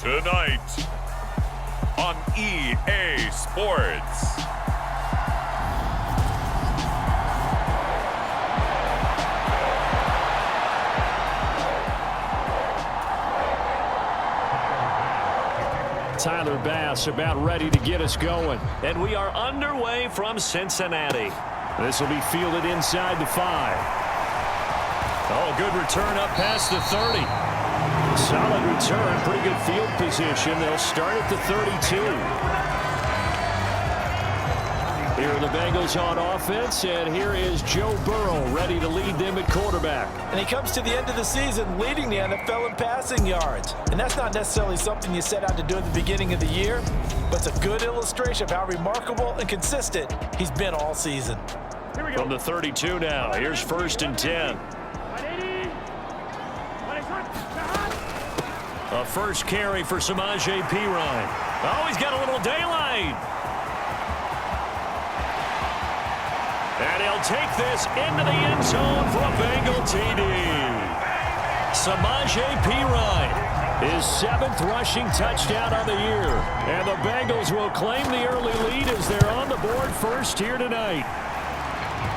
tonight on EA Sports. Tyler Bass about ready to get us going. And we are underway from Cincinnati. This will be fielded inside the 5. Oh, good return up past the 30. Solid return, pretty good field position. They'll start at the 32. Here are the Bengals on offense, and here is Joe Burrow ready to lead them at quarterback. And he comes to the end of the season leading the NFL in passing yards. And that's not necessarily something you set out to do at the beginning of the year, but it's a good illustration of how remarkable and consistent he's been all season. From the 32 now, here's 1st and 10. A first carry for Samaje Perine. Oh, he's got a little daylight. And he'll take this into the end zone for a Bengal TD. Samaje Perine, his 7th rushing touchdown of the year. And the Bengals will claim the early lead as they're on the board first here tonight.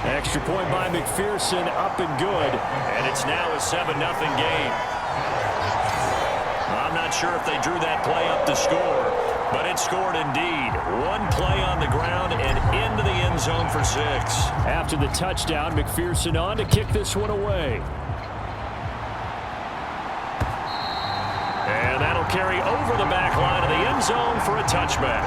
Extra point by McPherson, up and good. And it's now a 7-0 game. I'm not sure if they drew that play up to score, but it scored indeed. One play on the ground and into the end zone for 6. After the touchdown, McPherson on to kick this one away. And that'll carry over the back line of the end zone for a touchback.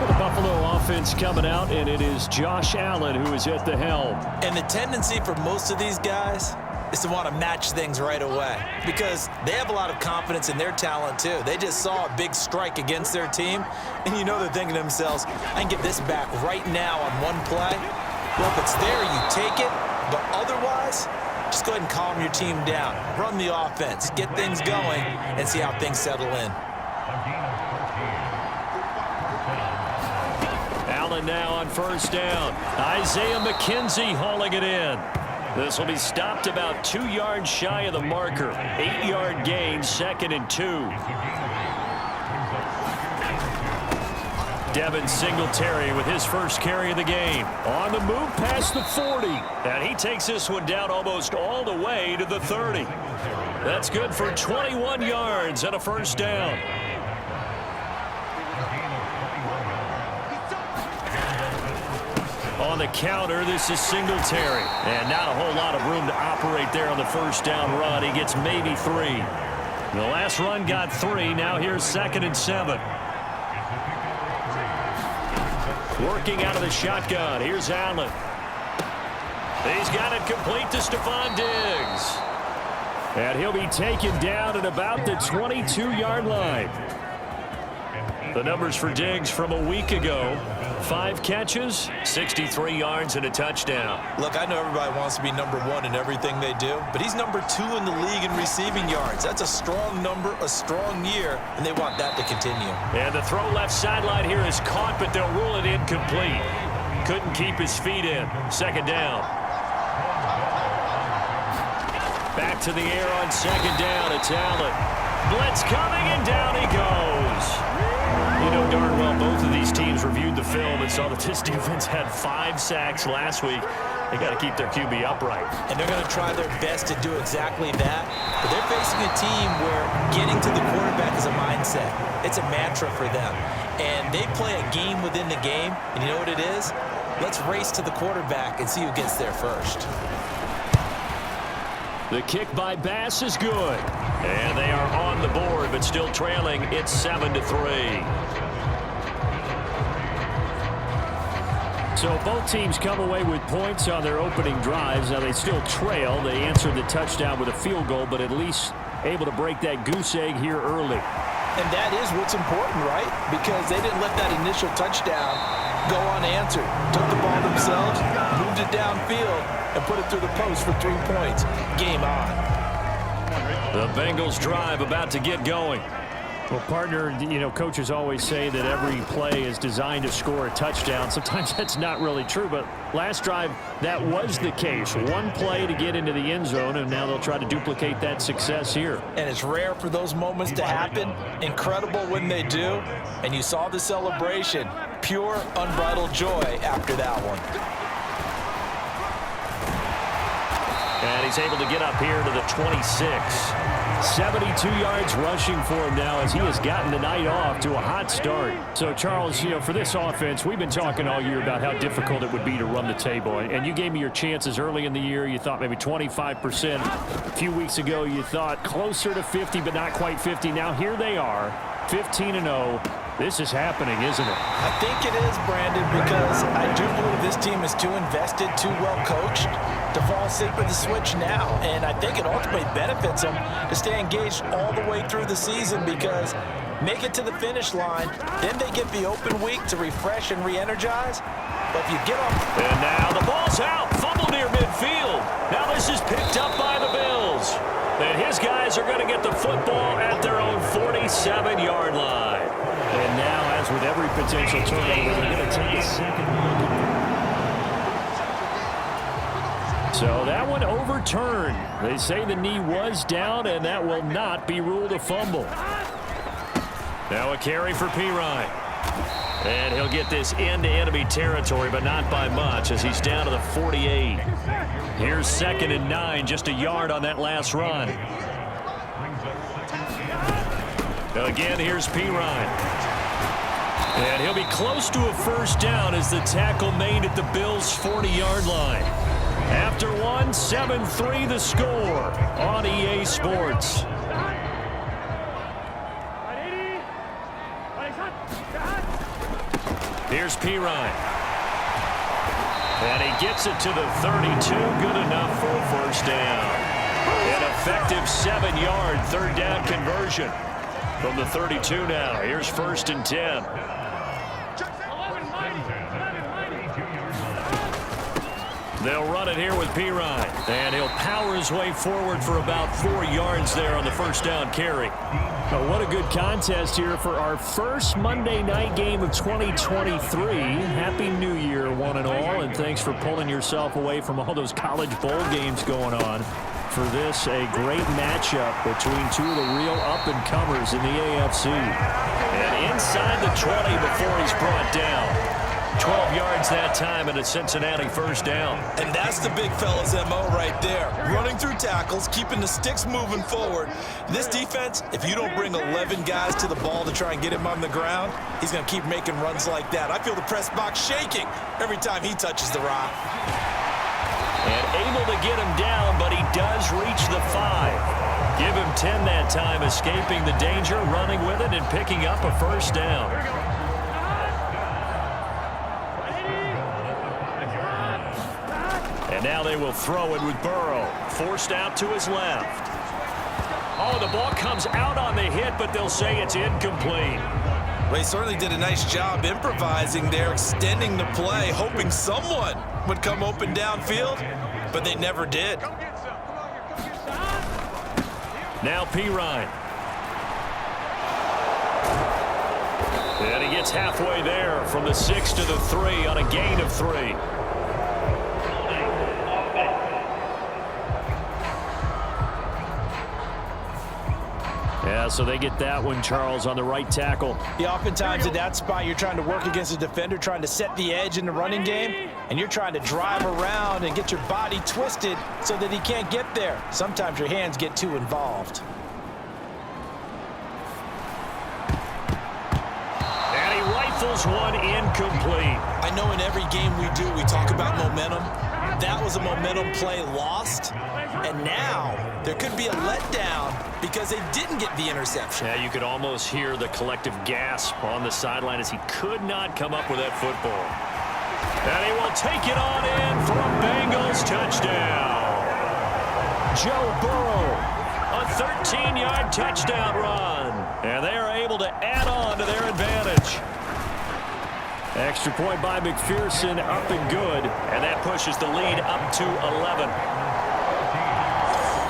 The Buffalo offense coming out, and it is Josh Allen who is at the helm. And the tendency for most of these guys is to want to match things right away because they have a lot of confidence in their talent too. They just saw a big strike against their team, and you know they're thinking to themselves, I can get this back right now on one play. Well, if it's there, you take it, but otherwise, just go ahead and calm your team down. Run the offense, get things going, and see how things settle in. Allen now on 1st down. Isaiah McKenzie hauling it in. This will be stopped about 2 yards shy of the marker. 8-yard gain, 2nd and 2. Devin Singletary with his first carry of the game. On the move past the 40. And he takes this one down almost all the way to the 30. That's good for 21 yards and a 1st down. On the counter, this is Singletary. And not a whole lot of room to operate there on the 1st down run. He gets maybe 3. The last run got 3. Now here's 2nd and 7. Working out of the shotgun. Here's Allen. He's got it complete to Stephon Diggs. And he'll be taken down at about the 22-yard line. The numbers for Diggs from a week ago. 5 catches, 63 yards, and a touchdown. Look, I know everybody wants to be number 1 in everything they do, but he's number 2 in the league in receiving yards. That's a strong number, a strong year, and they want that to continue. And the throw left sideline here is caught, but they'll rule it incomplete. Couldn't keep his feet in. 2nd down. Back to the air on 2nd down. It's Allen. Blitz coming, and down he goes. You know darn well both of these teams reviewed the film and saw that this defense had 5 sacks last week. They got to keep their QB upright. And they're going to try their best to do exactly that. But they're facing a team where getting to the quarterback is a mindset. It's a mantra for them. And they play a game within the game. And you know what it is? Let's race to the quarterback and see who gets there first. The kick by Bass is good. And they are on the board, but still trailing. It's 7-3. So both teams come away with points on their opening drives. Now they still trail. They answered the touchdown with a field goal, but at least able to break that goose egg here early. And that is what's important, right? Because they didn't let that initial touchdown go unanswered. Took the ball themselves, moved it downfield, and put it through the post for 3 points. Game on. The Bengals drive about to get going. Well, partner, you know, coaches always say that every play is designed to score a touchdown. Sometimes that's not really true, but last drive, that was the case. One play to get into the end zone, and now they'll try to duplicate that success here. And it's rare for those moments to happen. Incredible when they do. And you saw the celebration. Pure, unbridled joy after that one. And he's able to get up here to the 26. 72 yards rushing for him now as he has gotten the night off to a hot start. So, Charles, you know, for this offense, we've been talking all year about how difficult it would be to run the table. And you gave me your chances early in the year. You thought maybe 25%. A few weeks ago, you thought closer to 50, but not quite 50. Now here they are, 15-0. This is happening, isn't it? I think it is, Brandon, because I do believe this team is too invested, too well coached to fall asleep with the switch now. And I think it ultimately benefits them to stay engaged all the way through the season because make it to the finish line, then they get the open week to refresh and re-energize. But if you get off... And now the ball's out, fumble near midfield. Now this is picked up by the Bills. And his guys are going to get the football at their own 47-yard line. And now, as with every potential turnover, they're going to take a second look. So that one overturned. They say the knee was down, and that will not be ruled a fumble. Now a carry for Pirine. And he'll get this into enemy territory, but not by much, as he's down to the 48. Here's 2nd and 9, just a yard on that last run. Again, here's Pirine. And he'll be close to a first down as the tackle made at the Bills' 40-yard line. After one, 7-3 the score on EA Sports. Here's Pirine. And he gets it to the 32. Good enough for a first down. An effective 7-yard third down conversion from the 32 now. Here's 1st and 10. They'll run it here with Pirine. And he'll power his way forward for about 4 yards there on the first down carry. Oh, what a good contest here for our first Monday night game of 2023. Happy New Year, one and all, and thanks for pulling yourself away from all those college bowl games going on. For this, a great matchup between two of the real up-and-comers in the AFC. And inside the 20 before he's brought down. 12 yards that time and a Cincinnati first down. And that's the big fella's MO right there. Running through tackles, keeping the sticks moving forward. This defense, if you don't bring 11 guys to the ball to try and get him on the ground, he's going to keep making runs like that. I feel the press box shaking every time he touches the rock. And able to get him down, but he does reach the 5. Give him 10 that time, escaping the danger, running with it, and picking up a first down. And now they will throw it with Burrow. Forced out to his left. Oh, the ball comes out on the hit, but they'll say it's incomplete. Well, he certainly did a nice job improvising there, extending the play, hoping someone would come open downfield, but they never did. Now Pirine. And he gets halfway there from the 6 to the 3 on a gain of 3. Yeah, so they get that one, Charles, on the right tackle. Yeah, oftentimes at that spot, you're trying to work against a defender, trying to set the edge in the running game, and you're trying to drive around and get your body twisted so that he can't get there. Sometimes your hands get too involved. And he rifles one incomplete. I know in every game we do, we talk about momentum. That was a momentum play lost, and now there could be a letdown because they didn't get the interception. Yeah, you could almost hear the collective gasp on the sideline as he could not come up with that football. And he will take it on in for a Bengals touchdown. Joe Burrow, a 13-yard touchdown run. And they are able to add on to their advantage. Extra point by McPherson, up and good. And that pushes the lead up to 11.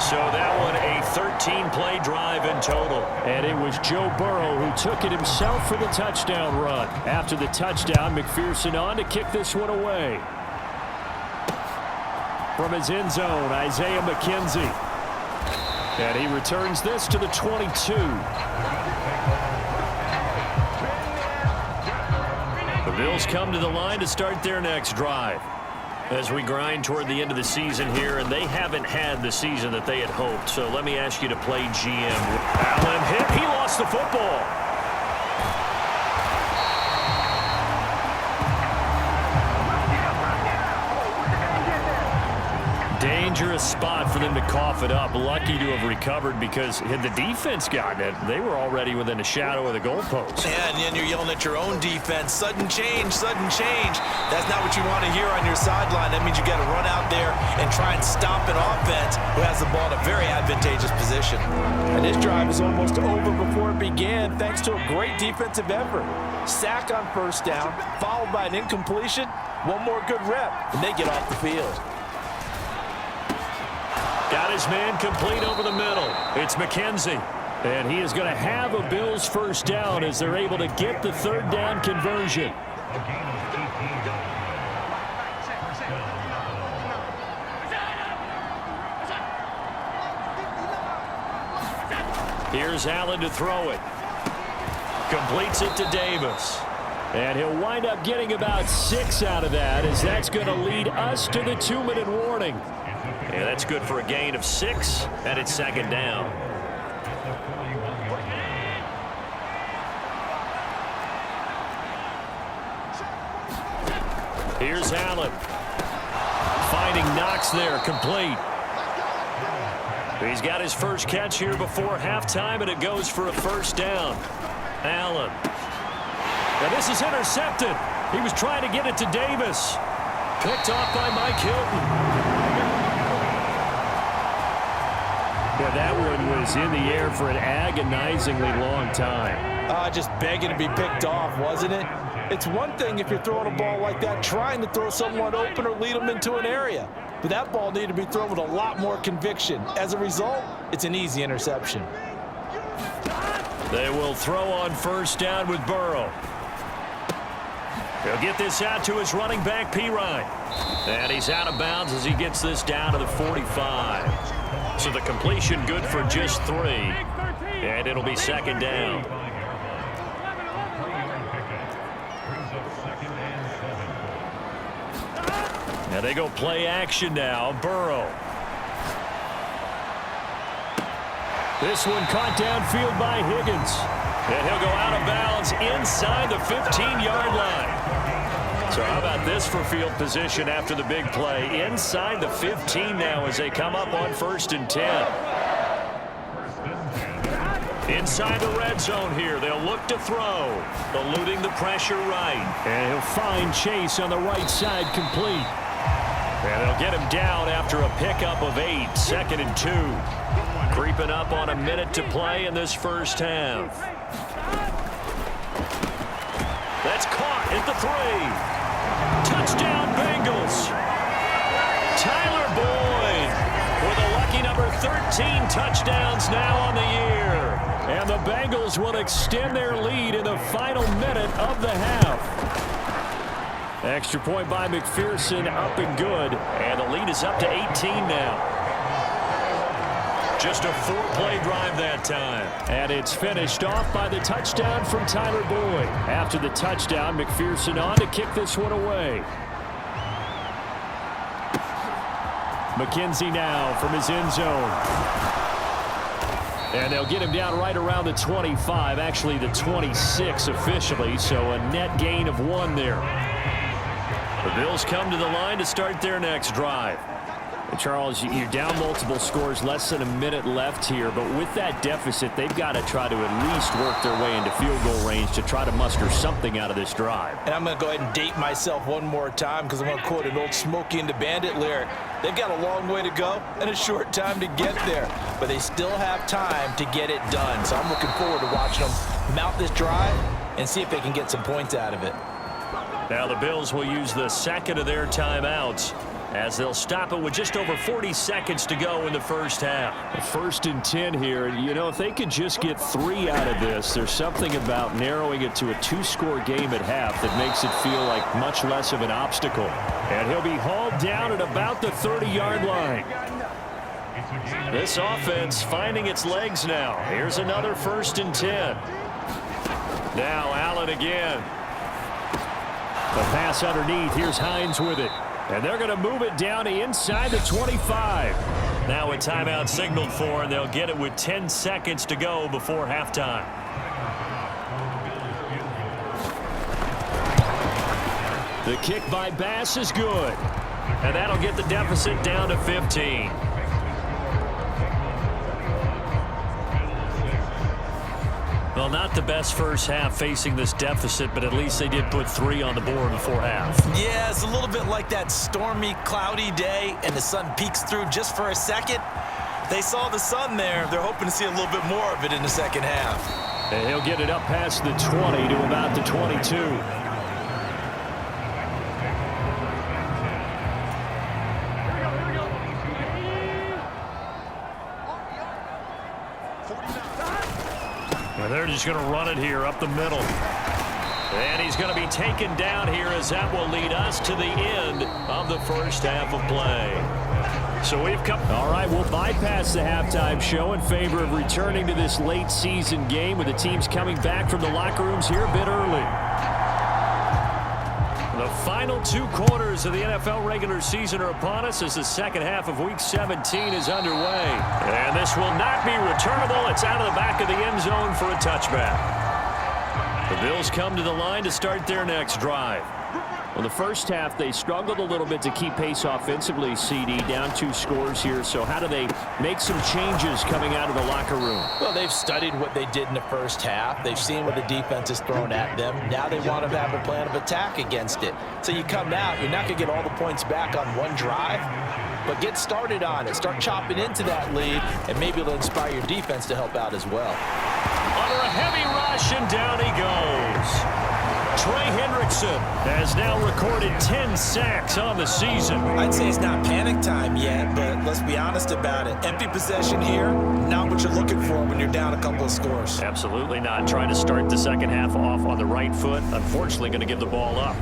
So that one a 13-play drive in total. And it was Joe Burrow who took it himself for the touchdown run. After the touchdown, McPherson on to kick this one away. From his end zone, Isaiah McKenzie. And he returns this to the 22. The Bills come to the line to start their next drive. As we grind toward the end of the season here, and they haven't had the season that they had hoped. So let me ask you to play GM. Allen hit. He lost the football. Dangerous spot for them to cough it up. Lucky to have recovered because had the defense gotten it, they were already within a shadow of the goalpost. Yeah, and then you're yelling at your own defense. Sudden change, sudden change. That's not what you want to hear on your sideline. That means you got to run out there and try and stop an offense who has the ball in a very advantageous position. And this drive is almost over before it began thanks to a great defensive effort. Sack on first down, followed by an incompletion. One more good rep, and they get off the field. Got his man complete over the middle. It's McKenzie. And he is going to have a Bills first down as they're able to get the third down conversion. Here's Allen to throw it. Completes it to Davis. And he'll wind up getting about 6 out of that, as that's going to lead us to the 2-minute warning. Yeah, that's good for a gain of 6, and it's second down. Here's Allen. Finding Knox there, complete. He's got his first catch here before halftime, and it goes for a first down. Allen. Now this is intercepted. He was trying to get it to Davis. Picked off by Mike Hilton. Yeah, that one was in the air for an agonizingly long time. Just begging to be picked off, wasn't it? It's one thing if you're throwing a ball like that, trying to throw someone open or lead them into an area. But that ball needed to be thrown with a lot more conviction. As a result, it's an easy interception. They will throw on first down with Burrow. He'll get this out to his running back, Pirine. And he's out of bounds as he gets this down to the 45. So the completion good for just 3. And it'll be second down. Now they go play action now. Burrow. This one caught downfield by Higgins. And he'll go out of bounds inside the 15-yard line. So how about this for field position after the big play? Inside the 15 now as they come up on 1st and 10. Inside the red zone here. They'll look to throw. Eluding the pressure right. And he'll find Chase on the right side, complete. And they'll get him down after a pickup of 8. 2nd and 2. Creeping up on a minute to play in this first half. That's caught at the 3. Touchdown, Bengals. Tyler Boyd with a lucky number 13 touchdowns now on the year. And the Bengals will extend their lead in the final minute of the half. Extra point by McPherson, up and good. And the lead is up to 18 now. Just a 4-play drive that time. And it's finished off by the touchdown from Tyler Boyd. After the touchdown, McPherson on to kick this one away. McKenzie now from his end zone. And they'll get him down right around the 25, actually the 26 officially, so a net gain of 1 there. The Bills come to the line to start their next drive. Charles, you're down multiple scores, less than a minute left here, but with that deficit, they've got to try to at least work their way into field goal range to try to muster something out of this drive. And I'm going to go ahead and date myself one more time because I'm going to quote an old Smokey and the Bandit lyric. They've got a long way to go and a short time to get there, but they still have time to get it done. So I'm looking forward to watching them mount this drive and see if they can get some points out of it. Now the Bills will use the second of their timeouts. as they'll stop it with just over 40 seconds to go in the first half. 1st and 10 here. And, you know, if they could just get 3 out of this, there's something about narrowing it to a 2-score game at half that makes it feel like much less of an obstacle. And he'll be hauled down at about the 30-yard line. This offense finding its legs now. Here's another 1st and 10. Now Allen again. The pass underneath. Here's Hines with it. And they're going to move it down to inside the 25. Now a timeout signaled for, and they'll get it with 10 seconds to go before halftime. The kick by Bass is good. And that'll get the deficit down to 15. Well, not the best first half facing this deficit, but at least they did put 3 on the board before half. Yeah, it's a little bit like that stormy, cloudy day, and the sun peeks through just for a second. They saw the sun there. They're hoping to see a little bit more of it in the second half. And he'll get it up past the 20 to about the 22. And they're just going to run it here up the middle. And he's going to be taken down here as that will lead us to the end of the first half of play. So we've come. All right, we'll bypass the halftime show in favor of returning to this late season game with the teams coming back from the locker rooms here a bit early. The final 2 quarters of the NFL regular season are upon us as the second half of Week 17 is underway. And this will not be returnable. It's out of the back of the end zone for a touchback. The Bills come to the line to start their next drive. Well, the first half, they struggled a little bit to keep pace offensively, CD, down 2 scores here. So how do they make some changes coming out of the locker room? Well, they've studied what they did in the first half. They've seen what the defense has thrown at them. Now they want to have a plan of attack against it. So you come out, you're not going to get all the points back on one drive, but get started on it. Start chopping into that lead, and maybe it'll inspire your defense to help out as well. Under a heavy rush, and down he goes. Trey Hendrickson has now recorded 10 sacks on the season. I'd say it's not panic time yet, but let's be honest about it. Empty possession here, not what you're looking for when you're down a couple of scores. Absolutely not. Trying to start the second half off on the right foot. Unfortunately, going to give the ball up.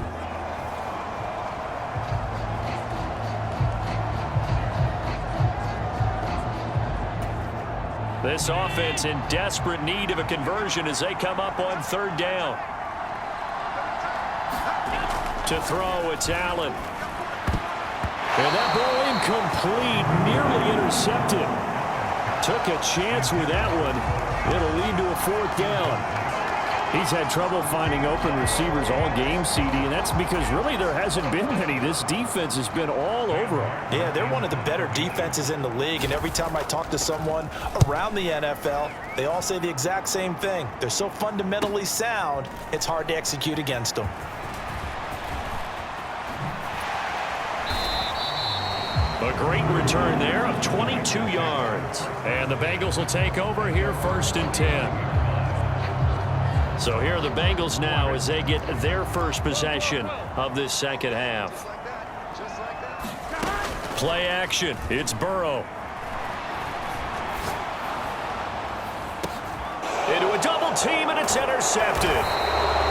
This offense in desperate need of a conversion as they come up on 3rd down. To throw, it's Allen. And that ball incomplete, nearly intercepted. Took a chance with that one. It'll lead to a 4th down. He's had trouble finding open receivers all game, CD, and that's because really there hasn't been many. This defense has been all over them. Yeah, they're one of the better defenses in the league, and every time I talk to someone around the NFL, they all say the exact same thing. They're so fundamentally sound, it's hard to execute against them. A great return there of 22 yards. And the Bengals will take over here 1st and 10. So here are the Bengals now as they get their first possession of this second half. Play action. It's Burrow. Into a double team, and it's intercepted.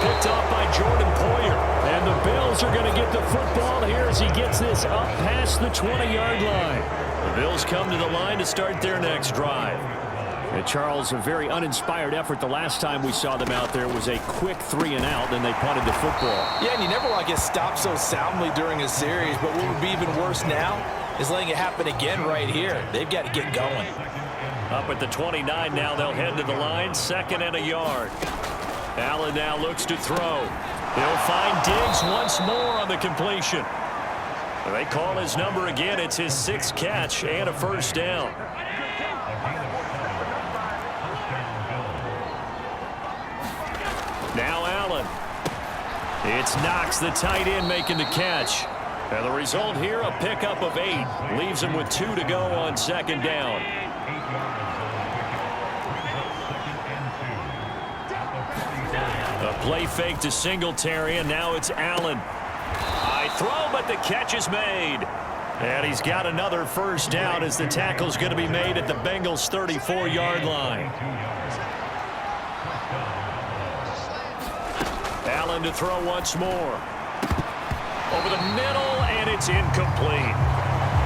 Picked off by Jordan Poyer. And the Bills are going to get the football here as he gets this up past the 20-yard line. The Bills come to the line to start their next drive. And Charles, a very uninspired effort. The last time we saw them out there was a quick 3-and-out, then they punted the football. Yeah, and you never want to get stopped so soundly during a series, but what would be even worse now is letting it happen again right here. They've got to get going. Up at the 29 now, they'll head to the line, 2nd and a yard. Allen now looks to throw. He'll find Diggs once more on the completion. They call his number again. It's his 6th catch and a 1st down. Now Allen. It's Knox, the tight end, making the catch. And the result here, a pickup of 8. Leaves him with 2 to go on 2nd down. A play fake to Singletary, and now it's Allen. High throw, but the catch is made. And he's got another first down as the tackle's going to be made at the Bengals' 34-yard line. Allen to throw once more. Over the middle, and it's incomplete.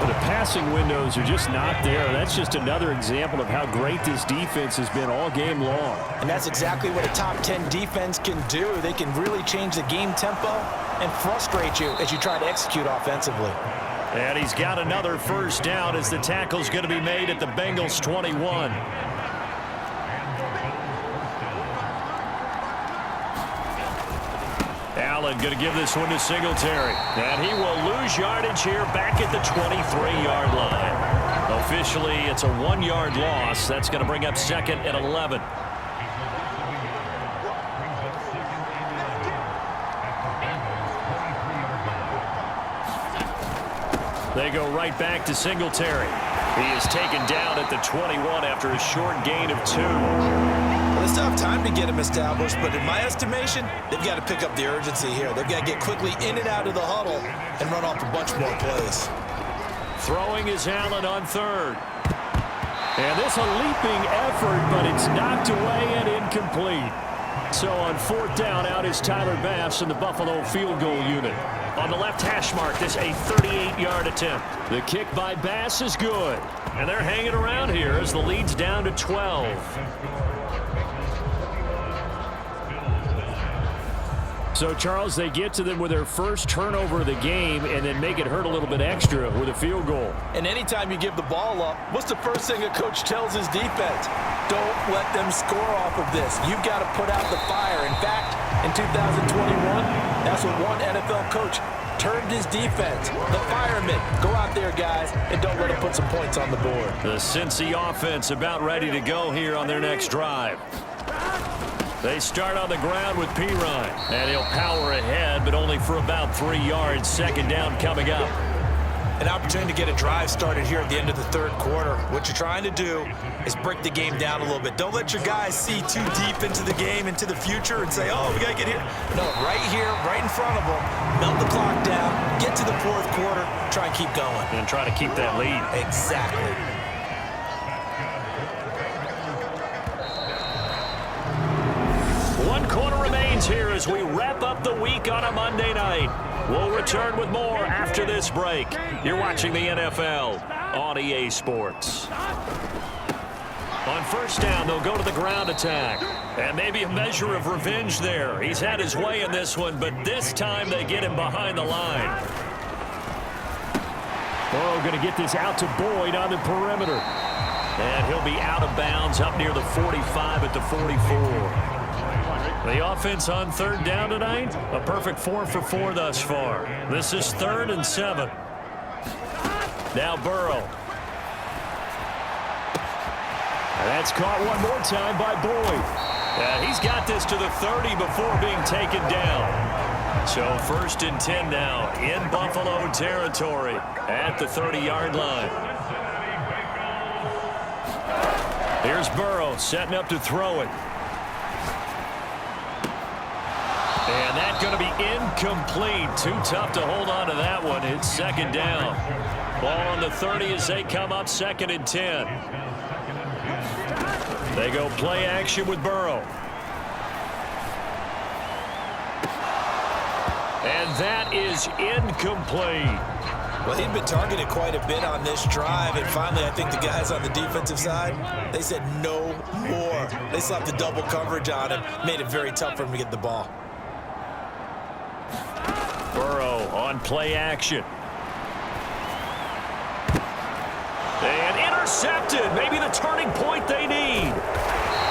The passing windows are just not there. That's just another example of how great this defense has been all game long. And that's exactly what a top 10 defense can do. They can really change the game tempo and frustrate you as you try to execute offensively. And he's got another first down as the tackle's going to be made at the Bengals' 21. Allen going to give this one to Singletary. And he will lose yardage here back at the 23-yard line. Officially, it's a 1-yard loss. That's going to bring up 2nd and 11. They go right back to Singletary. He is taken down at the 21 after a short gain of 2. Well, they still have time to get him established, but in my estimation, they've got to pick up the urgency here. They've got to get quickly in and out of the huddle and run off a bunch more plays. Throwing is Allen on 3rd. And this a leaping effort, but it's knocked away and incomplete. So on 4th down, out is Tyler Bass in the Buffalo field goal unit. On the left hash mark, this a 38-yard attempt. The kick by Bass is good. And they're hanging around here as the lead's down to 12. So, Charles, they get to them with their first turnover of the game and then make it hurt a little bit extra with a field goal. And anytime you give the ball up, what's the first thing a coach tells his defense? Don't let them score off of this. You've got to put out the fire. In fact, in 2021, that's what one NFL coach turned his defense. The firemen. Go out there, guys, and don't let them put some points on the board. The Cincy offense about ready to go here on their next drive. They start on the ground with Pirine, and he'll power ahead, but only for about 3 yards. 2nd down coming up. An opportunity to get a drive started here at the end of the 3rd quarter. What you're trying to do is break the game down a little bit. Don't let your guys see too deep into the game, into the future, and say, oh, we got to get here. No, right here, right in front of them, melt the clock down, get to the 4th quarter, try and keep going. And try to keep that lead. Exactly. One quarter remains here as we wrap up the week on a Monday night. We'll return with more after this break. You're watching the NFL on EA Sports. On 1st down, they'll go to the ground attack. And maybe a measure of revenge there. He's had his way in this one, but this time they get him behind the line. Burrow going to get this out to Boyd on the perimeter. And he'll be out of bounds up near the 45 at the 44. The offense on 3rd down tonight, a perfect 4 for 4 thus far. This is 3rd and 7. Now Burrow. And that's caught one more time by Boyd. And he's got this to the 30 before being taken down. So 1st and 10 now in Buffalo territory at the 30-yard line. Here's Burrow setting up to throw it. And that's going to be incomplete. Too tough to hold on to that one. It's 2nd down. Ball on the 30 as they come up 2nd and 10. They go play action with Burrow. And that is incomplete. Well, he'd been targeted quite a bit on this drive, and finally I think the guys on the defensive side, they said no more. They slapped the double coverage on him, made it very tough for him to get the ball. Burrow on play action. And intercepted. Maybe the turning point they need.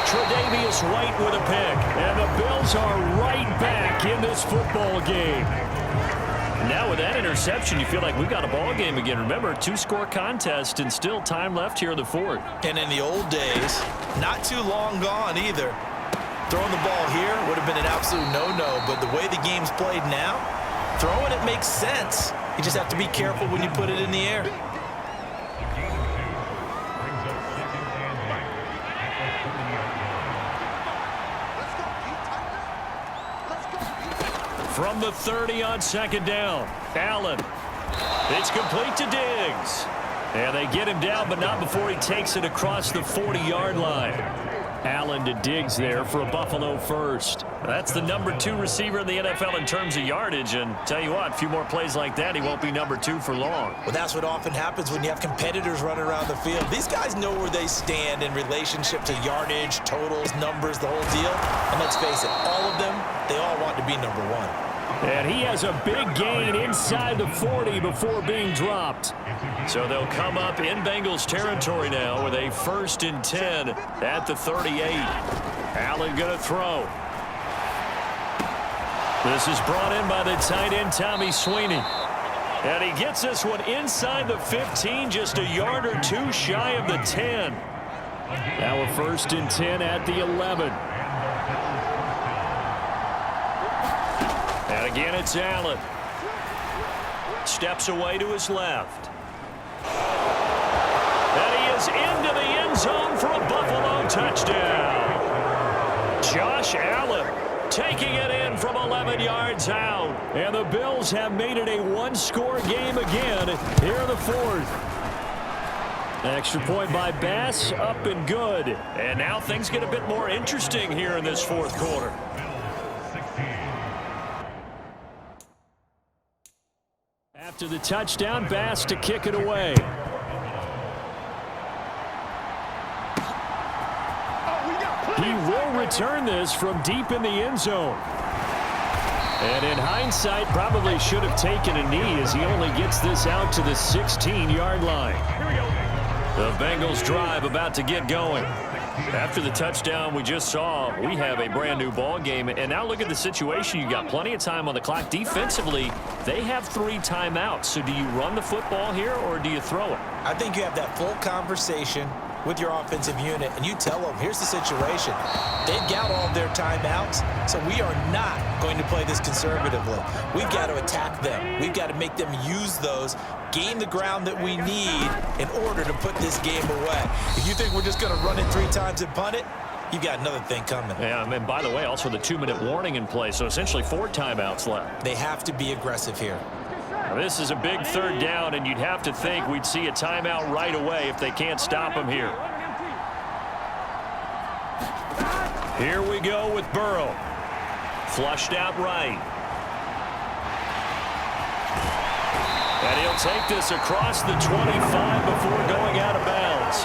Tre'Davious White with a pick. And the Bills are right back in this football game. Now with that interception, you feel like we've got a ball game again. Remember, 2-score contest and still time left here in the 4th. And in the old days, not too long gone either. Throwing the ball here would have been an absolute no-no, but the way the game's played now, throwing it makes sense. You just have to be careful when you put it in the air. From the 30 on 2nd down, Allen. It's complete to Diggs. And they get him down, but not before he takes it across the 40-yard line. Allen to Diggs there for a Buffalo first. That's the number 2 receiver in the NFL in terms of yardage. And tell you what, a few more plays like that, he won't be number 2 for long. Well, that's what often happens when you have competitors running around the field. These guys know where they stand in relationship to yardage, totals, numbers, the whole deal. And let's face it, all of them, they all want to be number 1. And he has a big gain inside the 40 before being dropped. So they'll come up in Bengals territory now with a 1st and 10 at the 38. Allen going to throw. This is brought in by the tight end, Tommy Sweeney. And he gets this one inside the 15, just a yard or 2 shy of the 10. Now a 1st and 10 at the 11. And again, it's Allen. Steps away to his left. And he is into the end zone for a Buffalo touchdown. Josh Allen taking it in from 11 yards out. And the Bills have made it a 1-score game again here in the 4th. An extra point by Bass, up and good. And now things get a bit more interesting here in this 4th quarter. After the touchdown, Bass to kick it away. He will return this from deep in the end zone. And in hindsight, probably should have taken a knee as he only gets this out to the 16-yard line. The Bengals drive about to get going. After the touchdown we just saw, we have a brand new ball game. And now look at the situation. You got plenty of time on the clock. Defensively, they have 3 timeouts. So do you run the football here or do you throw it? I think you have that full conversation with your offensive unit, and you tell them, here's the situation. They've got all their timeouts, so we are not going to play this conservatively. We've got to attack them. We've got to make them use those, gain the ground that we need in order to put this game away. If you think we're just going to run it 3 times and punt it, you've got another thing coming. Yeah, and by the way, also the 2-minute warning in play, so essentially 4 timeouts left. They have to be aggressive here. Now, this is a big 3rd down, and you'd have to think we'd see a timeout right away if they can't stop him here. Here we go with Burrow. Flushed out right. And he'll take this across the 25 before going out of bounds.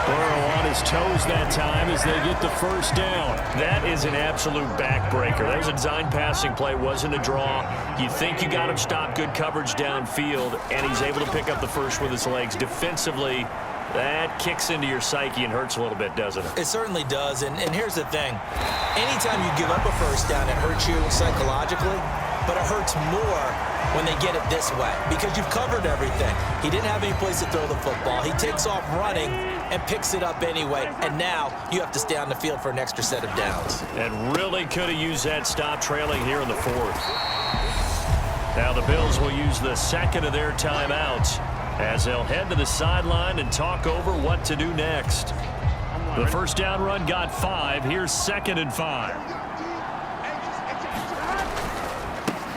Burrow on his toes that time as they get the 1st down. That is an absolute backbreaker. That was a design passing play, wasn't a draw. You think you got him stopped, good coverage downfield, and he's able to pick up the 1st with his legs. Defensively, that kicks into your psyche and hurts a little bit, doesn't it? It certainly does, and here's the thing. Anytime you give up a 1st down, it hurts you psychologically, but it hurts more when they get it this way because you've covered everything. He didn't have any place to throw the football. He takes off running and picks it up anyway, and now you have to stay on the field for an extra set of downs. And really could have used that stop trailing here in the 4th. Now the Bills will use the 2nd of their timeouts as they'll head to the sideline and talk over what to do next. The 1st down run got 5. Here's 2nd and 5.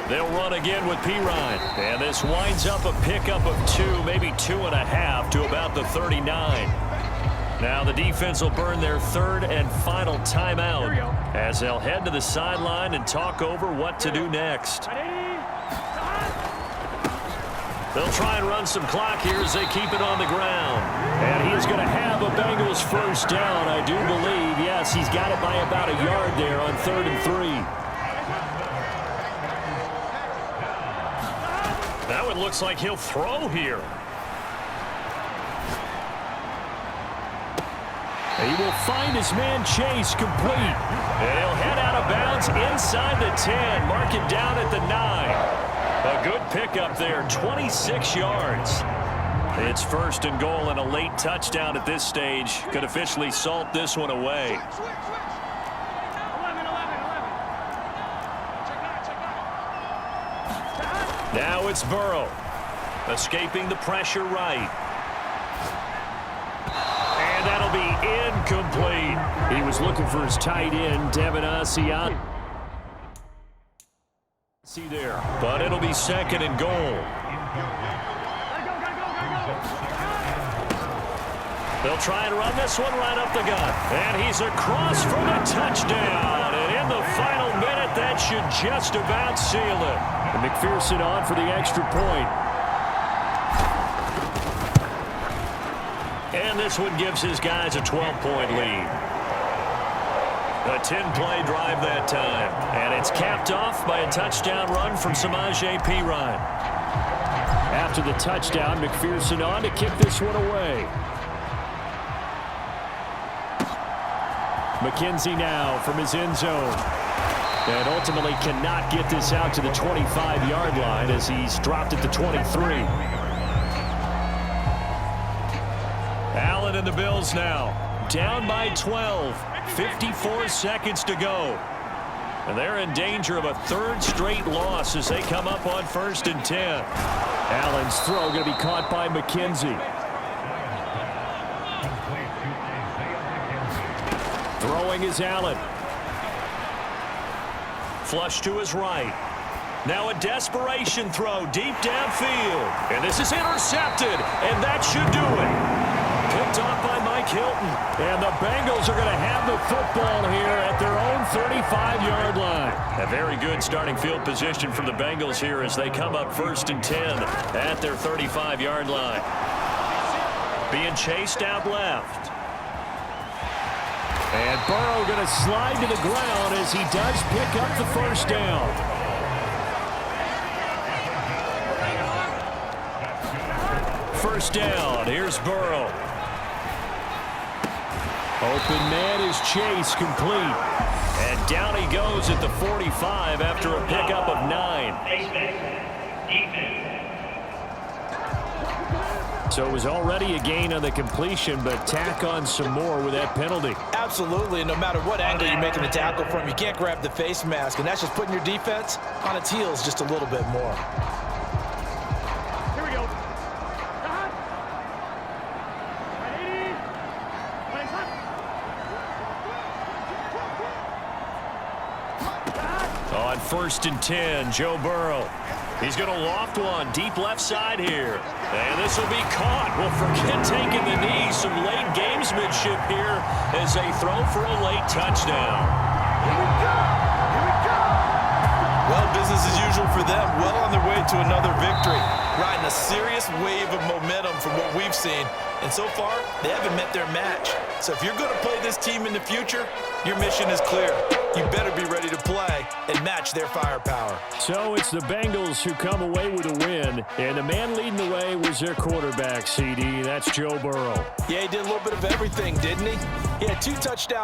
They'll run again with Pirine. And this winds up a pickup of 2, maybe 2.5 to about the 39. Now the defense will burn their 3rd and final timeout as they'll head to the sideline and talk over what to do next. They'll try and run some clock here as they keep it on the ground. And he is going to have a Bengals 1st down, I do believe. Yes, he's got it by about a yard there on 3rd and 3. Now it looks like he'll throw here. He will find his man Chase complete. And he'll head out of bounds inside the 10. Mark it down at the 9. A good pickup there, 26 yards. It's 1st and goal and a late touchdown at this stage. Could officially salt this one away. Now it's Burrow, escaping the pressure right. And that'll be incomplete. He was looking for his tight end, Devin Asiata. See there, but it'll be 2nd and goal. They'll try and run this one right up the gut. And he's across for the touchdown. And in the final minute, that should just about seal it. And McPherson on for the extra point. And this one gives his guys a 12-point lead. A 10-play drive that time. And it's capped off by a touchdown run from Samaje Perine. After the touchdown, McPherson on to kick this one away. McKenzie now from his end zone. And ultimately cannot get this out to the 25-yard line as he's dropped at the 23. Allen and the Bills now down by 12. 54 seconds to go. And they're in danger of a third straight loss as they come up on 1st and 10. Allen's throw going to be caught by McKenzie. Throwing is Allen. Flush to his right. Now a desperation throw deep downfield. And this is intercepted. And that should do it. Picked off by Mike Hilton. And the Bengals are going to have the football here at their own 35-yard line. A very good starting field position for the Bengals here as they come up 1st and 10 at their 35-yard line. Being chased out left. And Burrow going to slide to the ground as he does pick up the first down. First down. Here's Burrow. Open man is Chase, complete. And down he goes at the 45 after a pickup of 9. So it was already a gain on the completion, but tack on some more with that penalty. Absolutely. No matter what angle you're making the tackle from, you can't grab the face mask, and that's just putting your defense on its heels just a little bit more. Here we go. On 1st and 10, Joe Burrow. He's going to loft one deep left side here. And this will be caught. Well, forget taking the knee. Some late gamesmanship here as they throw for a late touchdown. Here we go. Here we go. Well, business as usual for them. Well on their way to another victory. Riding a serious wave of momentum from what we've seen. And so far, they haven't met their match. So if you're going to play this team in the future, your mission is clear. You better be ready to play and match their firepower. So it's the Bengals who come away with a win. And the man leading the way was their quarterback, CD. That's Joe Burrow. Yeah, he did a little bit of everything, didn't he? He had 2 touchdowns.